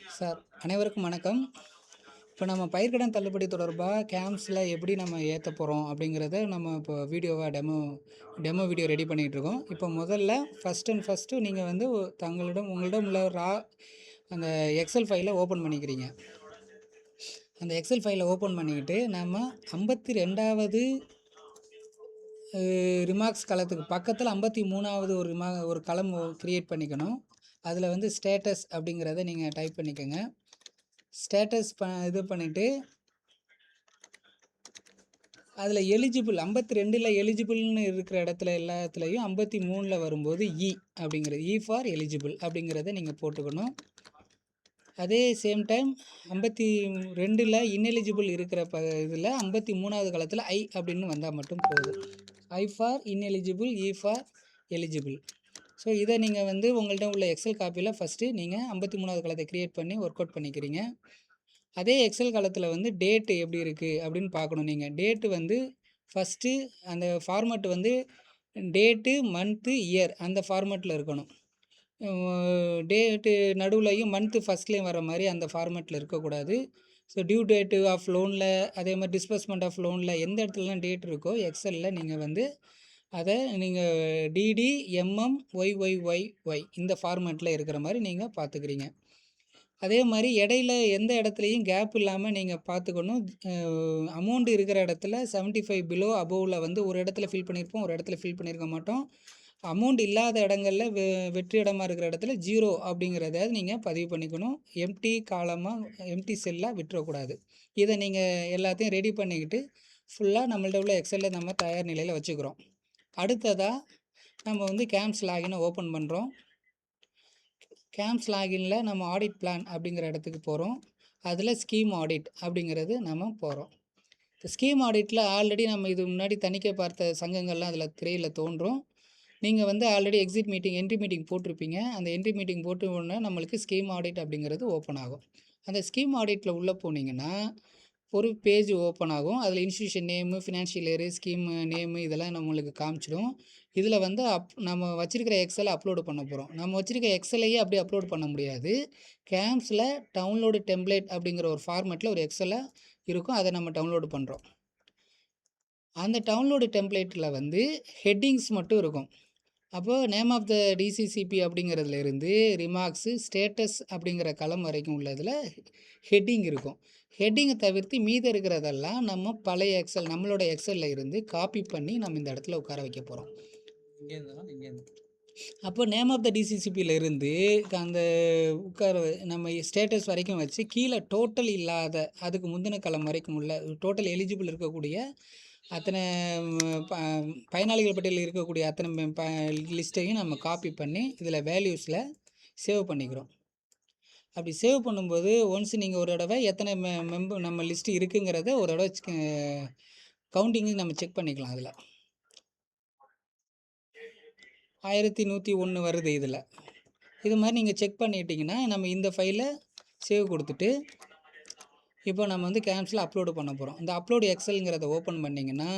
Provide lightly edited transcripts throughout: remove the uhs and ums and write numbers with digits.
Sir, அனைவருக்கும் வணக்கம். இப்போ நம்ம பயிர்க்கடன் தள்ளுபடி தொடர்பாக கேம்ப்ஸில் எப்படி நம்ம ஏற்ற போகிறோம் அப்படிங்கிறத நம்ம இப்போ வீடியோவாக டெமோ வீடியோ ரெடி பண்ணிகிட்ருக்கோம். இப்போ முதல்ல ஃபஸ்ட்டு நீங்கள் வந்து உங்களிடம் உள்ள அந்த எக்ஸல் ஃபைலை ஓப்பன் பண்ணிக்கிறீங்க. அந்த எக்ஸல் ஃபைலை ஓப்பன் பண்ணிக்கிட்டு நம்ம 52வது ரிமார்க்ஸ் களத்துக்கு பக்கத்தில் 53வது ஒரு களம் க்ரியேட் பண்ணிக்கணும். அதில் வந்து ஸ்டேட்டஸ் அப்படிங்கிறத நீங்கள் டைப் பண்ணிக்கோங்க. ஸ்டேட்டஸ் இது பண்ணிவிட்டு அதில் எலிஜிபிள் 52ல் எலிஜிபிள்னு இருக்கிற இடத்துல எல்லாத்துலேயும் 53ல் வரும்போது அப்படிங்கிறது ஃபார் எலிஜிபிள் அப்படிங்கிறத நீங்கள் போட்டுக்கணும். அதே சேம் டைம் 52ல் இன்எலிஜிபிள் இருக்கிற இதில் 53வது காலத்தில் அப்படின்னு வந்தால் மட்டும் போதும். For ineligible, for eligible. So இதை நீங்கள் வந்து உங்கள்கிட்ட உள்ள எக்ஸல் காப்பியில் ஃபஸ்ட்டு நீங்கள் 53வது காலத்தை க்ரியேட் பண்ணி ஒர்க் அவுட் பண்ணிக்கிறீங்க. அதே எக்ஸல் காலத்தில் வந்து டேட்டு எப்படி இருக்குது அப்படின்னு பார்க்கணும். நீங்கள் டேட்டு வந்து ஃபஸ்ட்டு அந்த ஃபார்மேட் வந்து டேட்டு, மந்த்து, இயர் அந்த ஃபார்மேட்டில் இருக்கணும். டேட்டு நடுவுலையும் மந்த்து ஃபஸ்ட்லேயும் வர மாதிரி அந்த ஃபார்மேட்டில் இருக்கக்கூடாது. ஸோ டியூ டேட்டு ஆஃப் லோனில், அதே மாதிரி டிஸ்பர்ஸ்மெண்ட் ஆஃப் லோனில் எந்த இடத்துலலாம் டேட் இருக்கோ எக்ஸலில் நீங்கள் வந்து அதை நீங்கள் டிடி, எம்எம், ஒய்ஒய்ஒய் இந்த ஃபார்மேட்டில் இருக்கிற மாதிரி நீங்கள் பார்த்துக்கிறீங்க. அதே மாதிரி இடையில எந்த இடத்துலையும் கேப் இல்லாமல் நீங்கள் பார்த்துக்கணும். அமௌண்ட் இருக்கிற இடத்துல 75 பிலோ அபோவில் வந்து ஒரு இடத்துல ஃபில் பண்ணியிருப்போம், ஒரு இடத்துல ஃபில் பண்ணியிருக்க மாட்டோம். அமௌண்ட் இல்லாத இடங்களில் வெற்றி இடமா இருக்கிற இடத்துல 0 அப்படிங்கிறத நீங்கள் பதிவு பண்ணிக்கணும். எம்டி காலமாக எம்டி செல்லாக விட்டுறக்கூடாது. இதை நீங்கள் எல்லாத்தையும் ரெடி பண்ணிக்கிட்டு ஃபுல்லாக நம்மள்ட்ட உள்ள எக்ஸலில் நம்ம தயார் நிலையில் வச்சுக்கிறோம். அடுத்ததாக நம்ம வந்து கேம்ப்ஸ் லாகினை ஓப்பன் பண்ணுறோம். கேம்ப்ஸ் லாகினில் நம்ம ஆடிட் பிளான் அப்படிங்கிற இடத்துக்கு போகிறோம். அதில் ஸ்கீம் ஆடிட் அப்படிங்கிறது நம்ம போகிறோம். இந்த ஸ்கீம் ஆடிட்டில் ஆல்ரெடி நம்ம இது முன்னாடி தணிக்கை பார்த்த சங்கங்கள்லாம் அதில் திரையில் தோன்றும். நீங்கள் வந்து ஆல்ரெடி என்ட்ரி மீட்டிங் போட்டிருப்பீங்க. அந்த என்ட்ரி மீட்டிங் போட்டு உடனே நம்மளுக்கு ஸ்கீம் ஆடிட் அப்படிங்கிறது ஓப்பன் ஆகும். அந்த ஸ்கீம் ஆடிட்டில் உள்ளே போனீங்கன்னா ஒரு பேஜ் ஓப்பன் ஆகும். அதில் institution name, financial year, scheme name இதெல்லாம் நம்மளுக்கு காமிச்சிடும். இதில் வந்து நம்ம வச்சுருக்கிற எக்ஸலை அப்லோடு பண்ண போகிறோம். நம்ம வச்சுருக்க எக்ஸலையே அப்படியே அப்லோட் பண்ண முடியாது. கேம்ப்ஸில் டவுன்லோடு டெம்ப்ளேட் அப்படிங்கிற ஒரு ஃபார்மேட்டில் ஒரு எக்ஸலை இருக்கும். அதை நம்ம டவுன்லோடு பண்ணுறோம். அந்த டவுன்லோடு டெம்ப்ளேட்டில் வந்து ஹெட்டிங்ஸ் மட்டும் இருக்கும். அப்போது நேம் ஆஃப் த டிசிசிபி அப்படிங்கிறதுலேருந்து ரிமார்க்ஸு, ஸ்டேட்டஸ் அப்படிங்கிற களம் வரைக்கும் உள்ளதில் ஹெட்டிங் இருக்கும். ஹெட்டிங்கை தவிர்த்து மீதி இருக்கிறதெல்லாம் நம்ம பழைய எக்ஸல் நம்மளோட எக்ஸலில் இருந்து காப்பி பண்ணி நம்ம இந்த இடத்துல உட்கார வைக்க போகிறோம். அப்போ நேம் ஆஃப் த டிசிசிபியிலேருந்து அந்த நம்ம ஸ்டேட்டஸ் வரைக்கும் வச்சு கீழே டோட்டல் இல்லாத அதுக்கு முந்தின களம் வரைக்கும் உள்ள டோட்டல் எலிஜிபிள் இருக்கக்கூடிய அத்தனை பயனாளிகள் பட்டியலில் இருக்கக்கூடிய அத்தனை லிஸ்ட்டையும் நம்ம காப்பி பண்ணி இதில் வேல்யூஸில் சேவ் பண்ணிக்கிறோம். அப்படி சேவ் பண்ணும்போது ஒன்ஸ் நீங்கள் ஒரு தடவை எத்தனை மெம்பர் நம்ம லிஸ்ட்டு இருக்குங்கிறத ஒரு தடவை கவுண்டிங்கு நம்ம செக் பண்ணிக்கலாம். அதில் 1101 வருது. இதில் இது மாதிரி நீங்கள் செக் பண்ணிட்டீங்கன்னா நம்ம இந்த ஃபைலை சேவ் கொடுத்துட்டு இப்போ நம்ம வந்து கேம்ப்ஸில் அப்லோடு பண்ண போகிறோம். இந்த அப்லோடு எக்ஸல்ங்கிறத ஓப்பன் பண்ணிங்கன்னா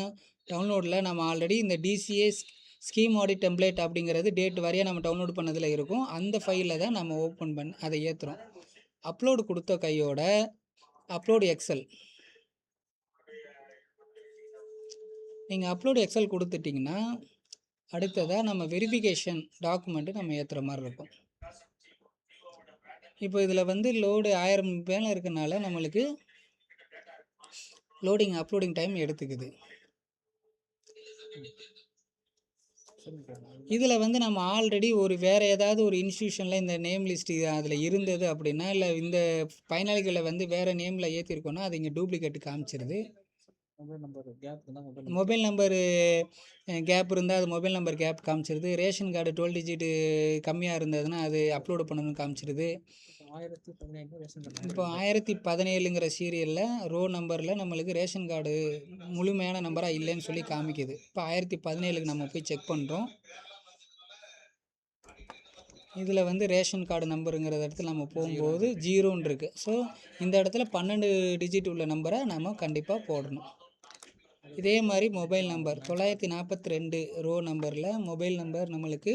டவுன்லோடில் நம்ம ஆல்ரெடி இந்த டிசிஏ ஸ்கீம் ஆடிட் டெம்ப்ளேட் அப்படிங்கிறது டேட் வரையாக நம்ம டவுன்லோடு பண்ணதில் இருக்கும். அந்த ஃபைலில் தான் நம்ம ஓப்பன் பண்ணி அதை ஏற்றுறோம். அப்லோடு கொடுத்த கையோட அப்லோடு எக்ஸல் நீங்கள் அப்லோடு எக்ஸல் கொடுத்துட்டிங்கன்னா அடுத்ததாக நம்ம வெரிஃபிகேஷன் டாக்குமெண்ட்டு நம்ம ஏற்றுற மாதிரி இருக்கும். இப்போ இதில் வந்து லோடு 1000 மேலே இருக்கனால நம்மளுக்கு அப்லோடிங் டைம் எடுத்துக்குது. இதில் வந்து நம்ம ஆல்ரெடி வேறு ஏதாவது ஒரு இன்ஸ்டியூஷனில் இந்த நேம் லிஸ்ட்டு அதில் இருந்தது அப்படின்னா, இல்லை இந்த பயனாளிகளை வந்து வேறு நேமில் ஏற்றிருக்கோன்னா அது இங்கே டூப்ளிகேட் காமிச்சிருது. மொபைல் நம்பரு கேப் இருந்தால் அது மொபைல் நம்பர் கேப் காமிச்சிருது. ரேஷன் கார்டு 12 டிஜிட்டு கம்மியாக இருந்ததுன்னா அது அப்லோடு பண்ணணும்னு காமிச்சிருது. இப்போ 1017ங்கிற சீரியலில் ரோ நம்பரில் நம்மளுக்கு ரேஷன் கார்டு முழுமையான நம்பராக இல்லைன்னு சொல்லி காமிக்குது. இப்போ 1017க்கு நம்ம போய் செக் பண்ணுறோம். இதில் வந்து ரேஷன் கார்டு நம்பருங்கிற இடத்துல நம்ம போகும்போது 0ன்னு இருக்குது. ஸோ இந்த இடத்துல 12 டிஜிட் உள்ள நம்பரை நம்ம கண்டிப்பாக போடணும். இதே மாதிரி மொபைல் நம்பர் 942 ரோ நம்பரில் மொபைல் நம்பர் நம்மளுக்கு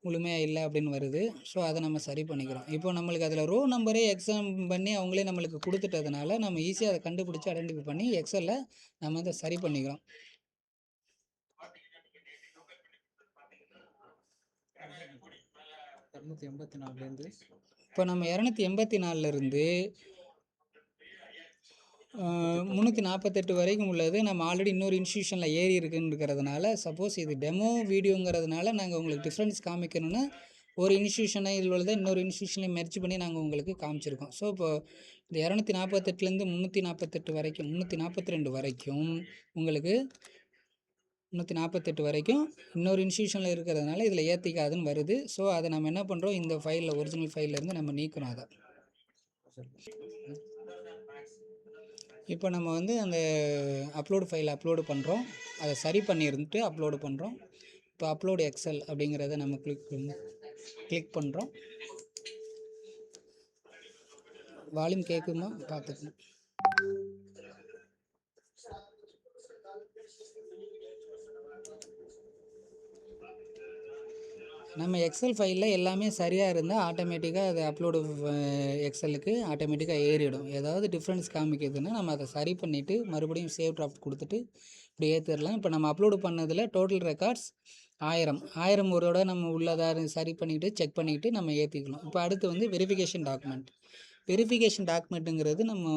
முழுமையாக இல்லை அப்படின்னு வருது. ஸோ அதை நம்ம சரி பண்ணிக்கிறோம். இப்போ நம்மளுக்கு அதில் ரோ நம்பரே எக்ஸாம் பண்ணி அவங்களே நம்மளுக்கு கொடுத்துட்டதுனால நம்ம ஈஸியாக அதை கண்டுபிடிச்சி ஐடென்டிஃபை பண்ணி எக்ஸலில் நம்ம அதை சரி பண்ணிக்கிறோம். இப்போ நம்ம 284லேருந்து 348 வரைக்கும் உள்ளது நம்ம ஆல்ரெடி இன்னொரு இன்ஸ்டியூஷனில் ஏறி இருக்குங்கிறதுனால, சப்போஸ் இது டெமோ வீடியோங்கிறதுனால நாங்கள் உங்களுக்கு டிஃப்ரென்ஸ் காமிக்கணும்னு ஒரு இன்ஸ்டியூஷனை இதில் உள்ளதை இன்னொரு இன்ஸ்டியூஷனையும் மெர்ஜ் பண்ணி நாங்கள் உங்களுக்கு காமிச்சிருக்கோம். ஸோ இப்போ இந்த 248லேருந்து 348 வரைக்கும் 342 வரைக்கும் உங்களுக்கு 348 வரைக்கும் இன்னொரு இன்ஸ்டியூஷனில் இருக்கிறதுனால இதில் ஏற்றிக்காதுன்னு வருது. ஸோ அதை நம்ம என்ன பண்ணுறோம், இந்த ஃபைலில் ஒரிஜினல் ஃபைல்லேருந்து நம்ம நீக்கிறோம் அதை. இப்போ நம்ம வந்து அந்த அப்லோடு ஃபைல் அப்லோடு பண்ணுறோம். அதை சரி பண்ணியிருந்துட்டு அப்லோடு பண்ணுறோம். இப்போ அப்லோடு எக்ஸல் அப்படிங்கிறத நம்ம கிளிக் பண்ணுறோம். வால்யூம் கேட்குமா பார்த்துக்கணும். நம்ம எக்ஸல் ஃபைலில் எல்லாமே சரியாக இருந்தால் ஆட்டோமேட்டிக்காக அது அப்லோடு எக்ஸலுக்கு ஆட்டோமேட்டிக்காக ஏறிடும். ஏதாவது டிஃப்ரென்ஸ் காமிக்கிறதுன்னா நம்ம அதை சரி பண்ணிவிட்டு மறுபடியும் சேவ் டிராஃப்ட் கொடுத்துட்டு இப்படி ஏற்றிடலாம். இப்போ நம்ம அப்லோடு பண்ணதில் டோட்டல் ரெக்கார்ட்ஸ் 1000 ஒருவோட நம்ம உள்ளதாக சரி பண்ணிவிட்டு செக் பண்ணிவிட்டு நம்ம ஏற்றிக்கலாம். இப்போ அடுத்து வந்து வெரிஃபிகேஷன் டாக்குமெண்ட்டுங்கிறது நம்ம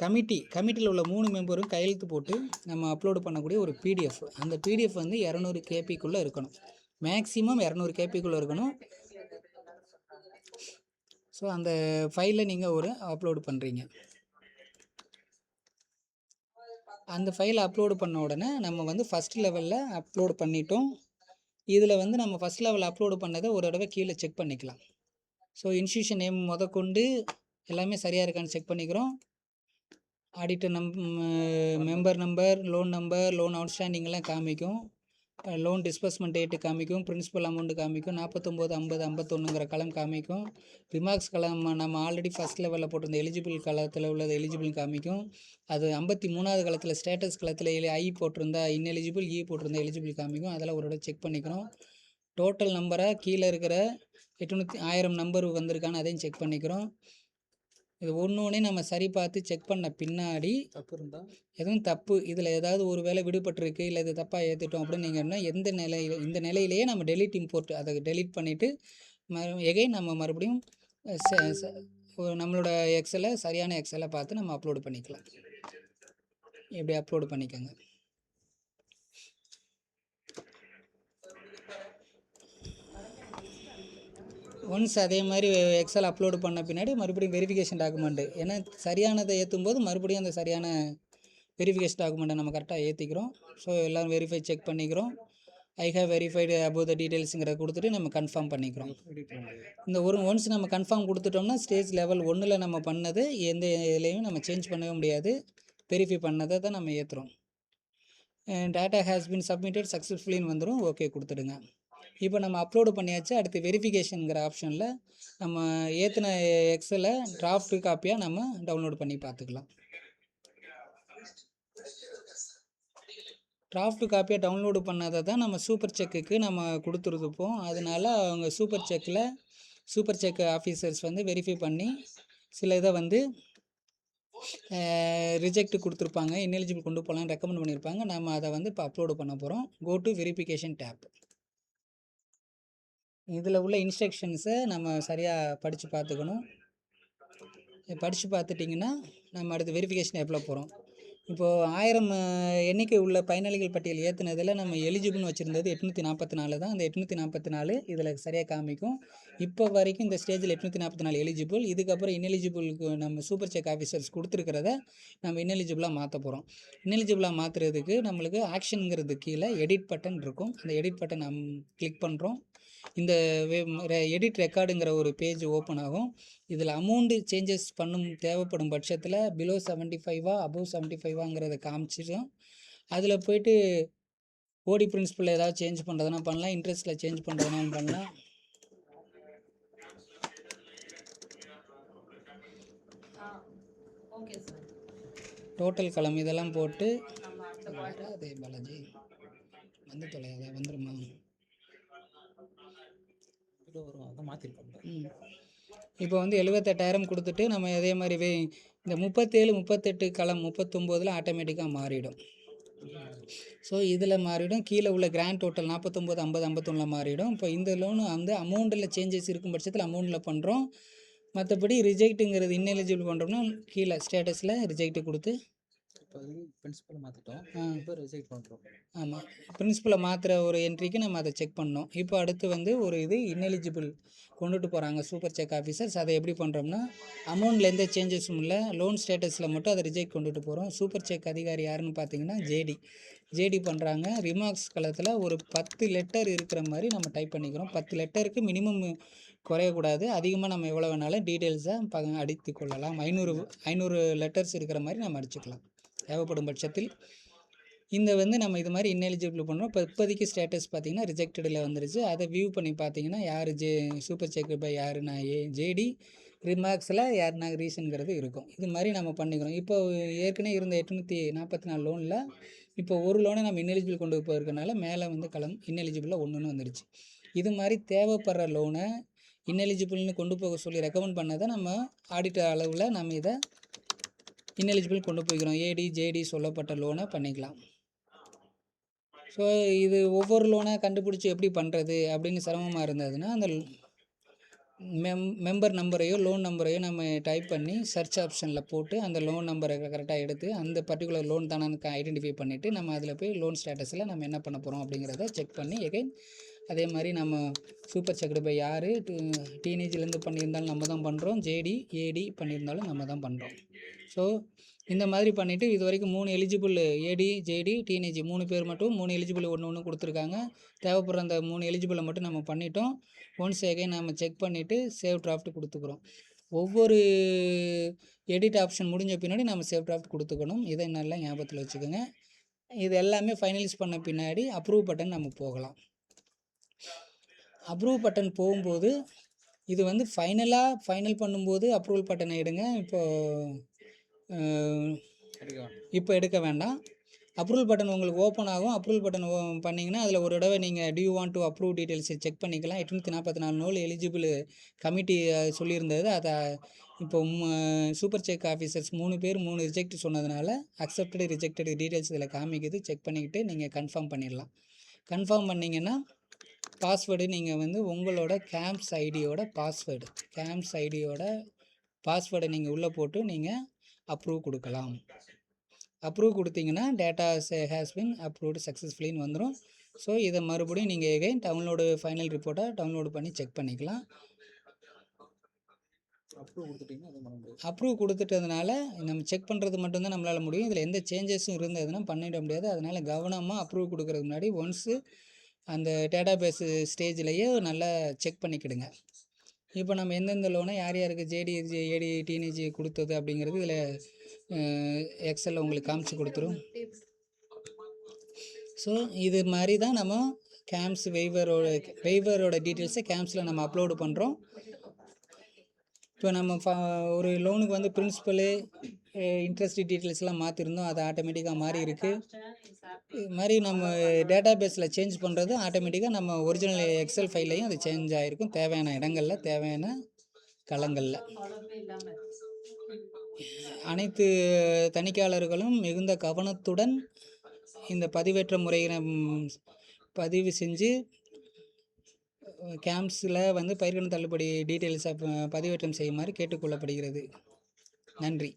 கமிட்டியில் உள்ள 3 மெம்பரும் கையெழுத்து போட்டு நம்ம அப்லோடு பண்ணக்கூடிய ஒரு பிடிஎஃப். அந்த பிடிஎஃப் வந்து 200 கேபிக்குள்ளே இருக்கணும். மேக்ஸிமம் 200 கேபிக்குள்ளே இருக்கணும். ஸோ அந்த ஃபைலை நீங்கள் ஒரு அப்லோடு பண்ணுறீங்க. அந்த ஃபைலை அப்லோடு பண்ண உடனே நம்ம வந்து ஃபஸ்ட் லெவலில் அப்லோடு பண்ணிட்டோம். இதில் வந்து நம்ம ஃபஸ்ட் லெவலில் அப்லோடு பண்ணதை ஒரு தடவை கீழே செக் பண்ணிக்கலாம். ஸோ இன்ஸ்டியூஷன் நேம் முதற்கொண்டு எல்லாமே சரியாக இருக்கான்னு செக் பண்ணிக்கிறோம். ஆடிட்டர் மெம்பர் நம்பர், லோன் அவுட்ஸ்டாண்டிங்லாம் காமிக்கும். லோன் டிஸ்பர்ஸ்மெண்ட் டேட்டு காமிக்கும். பிரின்சிபல் அமௌண்ட்டு காமிக்கும். 49, 50, 51ங்கிற கலம் காமிக்கும். ரிமார்க்ஸ் கலம் நம்ம ஆல்ரெடி ஃபஸ்ட் லெவலில் போட்டிருந்த எலிஜிபிள் களத்தில் உள்ளது எலிஜிபிள் காமிக்கும். அது 53வது களத்தில் ஸ்டேட்டஸ் களத்தில் ஐ போட்டிருந்தா இன்எலிஜிபிள், இ போட்டிருந்தா எலிஜிபிள் காமிக்கும். அதெல்லாம் ஒரு தடவை செக் பண்ணிக்கிறோம். டோட்டல் நம்பராக கீழே இருக்கிற 1000 நம்பர் வந்திருக்கான்னு அதையும் செக் பண்ணிக்கிறோம். இது ஒன்று நம்ம சரி பார்த்து செக் பண்ண பின்னாடி எதுவும் தப்பு இதில் ஏதாவது ஒரு வேளை விடுபட்டிருக்கு, இல்லை இது தப்பாக ஏற்றிட்டோம் அப்படின்னு நீங்கன்னா இந்த நிலையிலேயே நம்ம டெலிட் இம்போர்ட் அதை டெலிட் பண்ணிவிட்டு எகைன் நம்ம மறுபடியும் நம்மளோட எக்ஸலை சரியான எக்ஸலை பார்த்து நம்ம அப்லோடு பண்ணிக்கலாம். இப்படி அப்லோடு பண்ணிக்கோங்க. ஒன்ஸ் அதே மாதிரி எக்ஸல் அப்லோடு பண்ண பின்னாடி மறுபடியும் வெரிஃபிகேஷன் டாக்குமெண்ட்டு, ஏன்னா சரியானதை ஏற்றும் போது மறுபடியும் அந்த சரியான வெரிஃபிகேஷன் டாக்குமெண்ட்டை நம்ம கரெக்டாக ஏற்றிக்கிறோம். ஸோ எல்லோரும் வெரிஃபை செக் பண்ணிக்கிறோம். I have verified above the டீட்டெயில்ஸுங்கிற கொடுத்துட்டு நம்ம கன்ஃபார்ம் பண்ணிக்கிறோம். இந்த ஒன்ஸ் நம்ம கன்ஃபார்ம் கொடுத்துட்டோம்னா ஸ்டேஜ் லெவல் 1ல் நம்ம பண்ணது எந்த இதுலேயும் நம்ம சேஞ்ச் பண்ணவே முடியாது. வெரிஃபை பண்ணதை தான் நம்ம ஏற்றுறோம். டேட்டா ஹேஸ் பின் சப்மிட்டட் சக்ஸஸ்ஃபுல்லின்னு வந்துடும். ஓகே கொடுத்துடுங்க. இப்போ நம்ம அப்லோடு பண்ணியாச்சு. அடுத்து வெரிஃபிகேஷனுங்கிற ஆப்ஷனில் நம்ம ஏற்றின எக்ஸலை டிராஃப்ட் காப்பியாக நம்ம டவுன்லோட் பண்ணி பார்த்துக்கலாம். டிராஃப்ட் காப்பியாக டவுன்லோடு பண்ணதை தான் நம்ம சூப்பர் செக்குக்கு நம்ம கொடுத்துருப்போம். அதனால் அவங்க சூப்பர் செக் ஆஃபீஸர்ஸ் வந்து வெரிஃபை பண்ணி சில இதை வந்து ரிஜெக்ட் கொடுத்துருப்பாங்க, இன்எலிஜிபிள் கொண்டு போகலான்னு ரெக்கமெண்ட் பண்ணியிருப்பாங்க. நம்ம அதை வந்து இப்போ அப்லோடு பண்ண போகிறோம். Go to verification tab. இதில் உள்ள இன்ஸ்ட்ரக்ஷன்ஸை நம்ம சரியாக படித்து பார்த்துக்கணும். படித்து பார்த்துட்டிங்கன்னா நம்ம அடுத்து வெரிஃபிகேஷன் எப்போ போகிறோம். இப்போது 1000 எண்ணிக்கை உள்ள பயனாளிகள் பட்டியல் ஏற்றுனதில் நம்ம எலிஜிபிள்னு வச்சுருந்தது 844 தான். அந்த 844 இதில் சரியாக காமிக்கும். இப்போ வரைக்கும் இந்த ஸ்டேஜில் 844 எலிஜிபிள். இதுக்கப்புறம் இன்எலிஜிபிளுக்கு நம்ம சூப்பர் செக் ஆஃபீஸர்ஸ் கொடுத்துருக்கிறத நம்ம இன்எலிஜிபிளாக மாற்ற போகிறோம். இன்எலிஜிபிளாக மாற்றுறதுக்கு நம்மளுக்கு ஆக்ஷனுங்கிறது கீழே எடிட் பட்டன் இருக்கும். அந்த எடிட் பட்டன் கிளிக் பண்ணுறோம். இந்த எடிட் ரெக்கார்டுங்கிற ஒரு பேஜ் ஓப்பன் ஆகும். இதில் அமௌண்ட்டு சேஞ்சஸ் தேவைப்படும் பட்சத்தில் பிலோ 75 அபோவ் 75ங்கிறத காமிச்சிடும். அதில் போய்ட்டு ஓடி பிரின்சிபல் ஏதாவது சேஞ்ச் பண்ணுறதுனா பண்ணலாம், இன்ட்ரெஸ்ட்டில் சேஞ்ச் பண்ணுறதுனாலும் பண்ணலாம். டோட்டல் கலம் இதெல்லாம் போட்டு அதே பாலாஜி வந்து தொலையாத வந்துடுமா. மாற்றிருக்கோம். இப்போ வந்து 78,000 கொடுத்துட்டு நம்ம அதே மாதிரி இந்த 37 38 களம் 39 ஆட்டோமேட்டிக்காக மாறிடும். ஸோ இதில் மாறிடும். கீழே உள்ள கிராண்ட் டோட்டல் 49 50 51 மாறிடும். இப்போ இந்த லோனு வந்து அமௌண்ட்டில் சேஞ்சஸ் இருக்கும் பட்சத்தில் அமௌண்ட்டில் பண்ணுறோம். மற்றபடி ரிஜெக்ட்டுங்கிறது இன்எலிஜிபிள் பண்ணுறோம்னா கீழே ஸ்டேட்டஸில் ரிஜெக்ட் கொடுத்து இப்போ பிரின்சிபலை மாற்றிட்டோம். இப்போ ரிஜெக்ட் பண்ணுறோம். ஆமாம், பிரின்சிபலை மாற்றுற ஒரு என்ட்ரிக்கு நம்ம அதை செக் பண்ணோம். இப்போ அடுத்து வந்து ஒரு இது இன்எலிஜிபிள் கொண்டுட்டு போகிறாங்க சூப்பர் செக் ஆஃபீஸர்ஸ். அதை எப்படி பண்ணுறோம்னா அமௌண்ட்டில் எந்த சேஞ்சஸும் இல்லை, லோன் ஸ்டேட்டஸில் மட்டும் அதை ரிஜெக்ட் கொண்டுட்டு போகிறோம். சூப்பர் செக் அதிகாரி யாருன்னு பார்த்தீங்கன்னா ஜேடி பண்ணுறாங்க. ரிமார்க்ஸ் களத்தில் ஒரு 10 லெட்டர் இருக்கிற மாதிரி நம்ம டைப் பண்ணிக்கிறோம். 10 லெட்டருக்கு மினிமம் குறையக்கூடாது. அதிகமாக நம்ம எவ்வளோ வேணாலும் டீட்டெயில்ஸை அடித்து கொள்ளலாம். 500 லெட்டர்ஸ் இருக்கிற மாதிரி நம்ம அடிச்சுக்கலாம் தேவைப்படும் பட்சத்தில். இந்த வந்து நம்ம இது மாதிரி இன்எலிஜிபிள் பண்ணுறோம். இப்போ இப்போதைக்கு ஸ்டேட்டஸ் பார்த்தீங்கன்னா ரிஜெக்டடில் வந்துருச்சு. அதை வியூ பண்ணி பார்த்தீங்கன்னா யார் சூப்பர் செக் பை யாருன்னா ஜேடி, ரிமார்க்ஸில் யாருன்னா ரீசனுங்கிறது இருக்கும். இது மாதிரி நம்ம பண்ணிக்கிறோம். இப்போ ஏற்கனவே இருந்த 844 லோனில் இப்போ ஒரு லோனை நம்ம இன்எலிஜிபிள் கொண்டு போயிருக்கனால மேலே வந்து களம் இன்எலிஜிபிளில் ஒன்றுன்னு வந்துருச்சு. இது மாதிரி தேவைப்படுற லோனை இன்எலிஜிபிள்னு கொண்டு போக சொல்லி ரெக்கமெண்ட் பண்ணதை நம்ம ஆடிட்டர் அளவில் நம்ம இதை இன்எலிஜிபிள் கொண்டு போய்க்கிறோம். ஏடி ஜேடி சொல்லப்பட்ட லோனை பண்ணிக்கலாம். ஸோ இது ஒவ்வொரு லோனை கண்டுபிடிச்சி எப்படி பண்ணுறது அப்படின்னு சிரமமாக இருந்ததுன்னா அந்த மெம்பர் நம்பரையோ லோன் நம்பரையோ நம்ம டைப் பண்ணி சர்ச் ஆப்ஷனில் போட்டு அந்த லோன் நம்பரை கரெக்டாக எடுத்து அந்த பர்டிகுலர் லோன் தானே ஐடென்டிஃபை பண்ணிவிட்டு நம்ம அதில் போய் லோன் ஸ்டேட்டஸில் நம்ம என்ன பண்ண போகிறோம் அப்படிங்கிறத செக் பண்ணி எகைன் அதே மாதிரி நம்ம சூப்பர் செக்டு பை யார் டீனேஜ்லேருந்து பண்ணியிருந்தாலும் நம்ம தான் பண்ணுறோம், ஜேடி ஏடி பண்ணியிருந்தாலும் நம்ம தான் பண்ணுறோம். ஸோ இந்த மாதிரி பண்ணிவிட்டு இது வரைக்கும் 3 எலிஜிபிள் ஏடி ஜேடி டீனேஜ் 3 பேர் மட்டும் 3 எலிஜிபிள் ஒன்று கொடுத்துருக்காங்க. தேவைப்படுற அந்த 3 எலிஜிபிளை மட்டும் நம்ம பண்ணிட்டோம். ஒன்ஸ் எகைன் நம்ம செக் பண்ணிவிட்டு சேவ் டிராஃப்ட் கொடுத்துக்குறோம். ஒவ்வொரு எடிட் ஆப்ஷன் முடிஞ்ச பின்னாடி நம்ம சேவ் டிராஃப்ட் கொடுத்துக்கணும். இதை நல்லா ஞாபகத்தில் வச்சுக்கோங்க. இது எல்லாமே ஃபைனலைஸ் பண்ண பின்னாடி அப்ரூவ் பட்டன் நம்ம போகலாம். அப்ரூவ் பட்டன் போகும்போது இது வந்து ஃபைனல் பண்ணும்போது அப்ரூவல் பட்டனை எடுங்க. இப்போ எடுக்க வேண்டாம். அப்ரூவல் பட்டன் உங்களுக்கு ஓப்பன் ஆகும். அப்ரூவல் பட்டன் பண்ணிங்கன்னா அதில் ஒரு தடவை நீங்கள் டியூ வாண்ட் டு அப்ரூவ் டீட்டெயில்ஸை செக் பண்ணிக்கலாம். 844 நோல் எலிஜிபிள் கமிட்டி சொல்லியிருந்தது. அதை இப்போ சூப்பர் செக் ஆஃபீஸர்ஸ் 3 பேர் 3 ரிஜெக்ட் சொன்னதுனால அக்செப்டடு ரிஜெக்டடு டீட்டெயில்ஸ் இதில் காமிக்குது. செக் பண்ணிக்கிட்டு நீங்கள் கன்ஃபார்ம் பண்ணிடலாம். கன்ஃபார்ம் பண்ணிங்கன்னா பாஸ்வேர்டு நீங்கள் வந்து உங்களோட கேம்ப்ஸ் ஐடியோட பாஸ்வேர்டை நீங்கள் உள்ளே போட்டு நீங்கள் அப்ரூவ் கொடுக்கலாம். அப்ரூவ் கொடுத்தீங்கன்னா டேட்டா ஹேஸ் பின் அப்ரூவ்டு சக்ஸஸ்ஃபுல்லின்னு வந்துடும். ஸோ இதை மறுபடியும் நீங்கள் எகைன் டவுன்லோடு ஃபைனல் ரிப்போர்ட்டை டவுன்லோடு பண்ணி செக் பண்ணிக்கலாம். அப்ரூவ் கொடுத்துட்டதுனால நம்ம செக் பண்ணுறது மட்டும்தான் நம்மளால் முடியும். இதில் எந்த சேஞ்சஸும் இருந்ததுன்னா பண்ணிட முடியாது. அதனால் கவனமாக அப்ரூவ் கொடுக்குறதுக்கு முன்னாடி ஒன்ஸு அந்த டேட்டா பேஸு ஸ்டேஜ்லேயே நல்லா செக் பண்ணிக்கிடுங்க. இப்போ நம்ம எந்தெந்த லோனை யார் யாருக்கு ஜேடி ஏடி டீனேஜ் கொடுத்தது அப்படிங்கிறது இதில் எக்ஸலில் உங்களுக்கு காமிச்சு கொடுத்துரும். ஸோ இது மாதிரி தான் நம்ம கேம்ப்ஸ் வெய்வரோட டீட்டெயில்ஸை கேம்ப்ஸில் நம்ம அப்லோடு பண்ணுறோம். இப்போ நம்ம ஒரு லோனுக்கு வந்து பிரின்சிபலு இன்ட்ரெஸ்ட் டீட்டெயில்ஸ்லாம் மாற்றிருந்தோம். அது ஆட்டோமேட்டிக்காக மாறி இருக்குது. இது மாதிரி நம்ம டேட்டா பேஸில் சேஞ்ச் பண்ணுறது ஆட்டோமேட்டிக்காக நம்ம ஒரிஜினல் எக்ஸல் ஃபைல்லையும் அது சேஞ்ச் ஆகிருக்கும் தேவையான இடங்களில் தேவையான களங்களில். அனைத்து தணிக்கையாளர்களும் மிகுந்த கவனத்துடன் இந்த பதிவேற்ற முறையை பதிவு செஞ்சு கேம்ப்ஸில் வந்து பயிர்க்கடன் தள்ளுபடி டீட்டெயில்ஸை பதிவேற்றம் செய்யுமாறு கேட்டுக்கொள்ளப்படுகிறது. நன்றி.